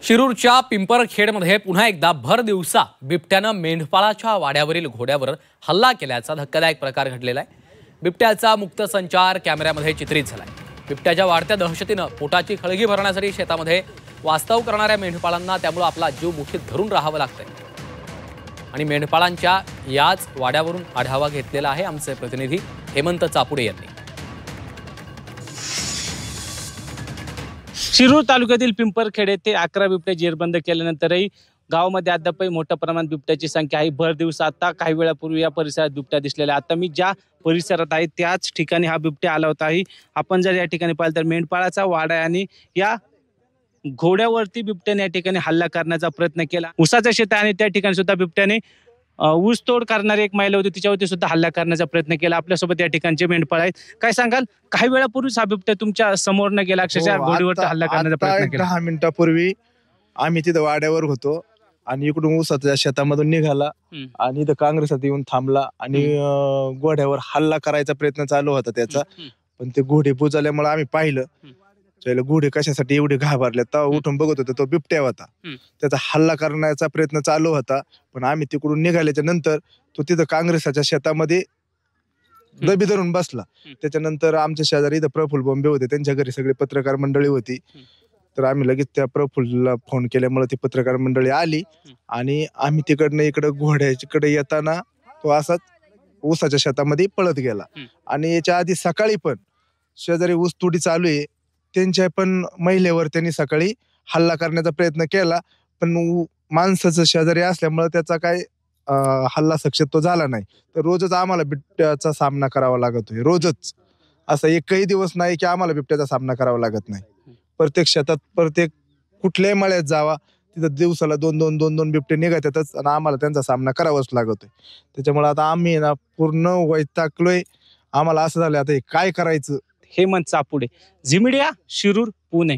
शिरूरच्या पिंपरखेडमध्ये पुन्हा एकदा भर दिवसा बिबट्यानं मेंढपाळाच्या वाड्यावरील घोड्यावर हल्ला केल्याचा धक्कादायक प्रकार घडलेला आहे। बिबट्याचा मुक्त संचार कॅमेऱ्यामध्ये चित्रित झालाय। बिबट्याच्या वाढत्या दहशतीनं पोटाची खळगी भरण्यासाठी शेतामध्ये वास्तव करणाऱ्या मेंढपाळांना त्यामुळे आपला जीव मुठीत धरून राहावं लागतंय आणि मेंढपाळांच्या याच वाड्यावरून आढावा घेतलेला आहे आमचे प्रतिनिधी हेमंत चापुडे यांनी। शिरूर तालुक्यातील पिंपरखेड येथे 11 बिबट्या जेरबंद केल्यानंतरही गावामध्ये अद्यापही मोठ्या प्रमाणात बिबट्याची संख्या आहे। भर दिवस आता काही वेळापूर्वी या परिसरात बिबट्या दिसलेला। आता मी ज्या परिसरात आहे त्याच ठिकाणी हा बिबट्या आला होता। आपण जर या ठिकाणी पाहिलं तर मेंढपाळाचा वाडा आणि या घोड्यावरती बिबट्याने या ठिकाणी हल्ला करण्याचा प्रयत्न केला। उसाच्या शेत आणि त्या ठिकाणी सुद्धा बिबट्याने ऊसतोड करणारी एक महिला होती, तिच्यावरती सुद्धा हल्ला करण्याचा प्रयत्न केला। आपल्यासोबत या ठिकाणचे मेंढपाळ आहेत, काय सांगाल? काही वेळापूर्वीच हा बिबट्या तुमच्या समोर न गेला, अक्षरशः घोडीवरती हल्ला करण्याचा प्रयत्न केला। 10 मिनिटापूर्वी आम्ही तिथं वाड्यावर होतो आणि इकडून ऊसाच्या शेतामधून निघाला आणि इथं काँग्रेसात येऊन थांबला आणि घोड्यावर हल्ला करायचा प्रयत्न चालू होता त्याचा, पण ते घोडे बुजाल्यामुळे आम्ही पाहिलं त्याला घोडे कशासाठी एवढे घाबरले। तेव्हा उठून बघत होतो तो बिबट्या होता, त्याचा हल्ला करण्याचा प्रयत्न चालू होता, पण आम्ही तिकडून निघाल्याच्या नंतर तो तिथं काँग्रेसाच्या शेतामध्ये दबी धरून बसला। त्याच्यानंतर आमच्या शेजारी इथं प्रफुल्ल बोंबे होते, त्यांच्या घरी सगळी पत्रकार मंडळी होती, तर आम्ही लगेच त्या प्रफुल्लला फोन केल्यामुळे ती पत्रकार मंडळी आली आणि आम्ही तिकडनं इकडं घोड्याकडे येताना तो असाच ऊसाच्या शेतामध्ये पळत गेला। आणि याच्या आधी सकाळी पण शेजारी ऊस तोडी चालू आहे, त्यांच्या पण महिलेवर त्यांनी सकाळी हल्ला करण्याचा प्रयत्न केला, पण माणसाचं शेजारी असल्यामुळे त्याचा काय हल्ला शक्यतो झाला नाही। तर रोजच आम्हाला बिबट्याचा सामना करावा लागतोय, रोजच। असा एकही दिवस नाही की आम्हाला बिबट्याचा सामना करावा लागत नाही। प्रत्येक शेतात, प्रत्येक कुठल्याही मळ्यात जावा, तिथं दिवसाला दोन बिबटे निघतातच आणि आम्हाला त्यांचा सामना करावाच लागतोय। त्याच्यामुळे आता आम्ही ना पूर्ण वैतागलोय, आम्हाला असं झालं आता हे काय करायचं। Hemant Chapude, Zee Media, Shirur, Pune.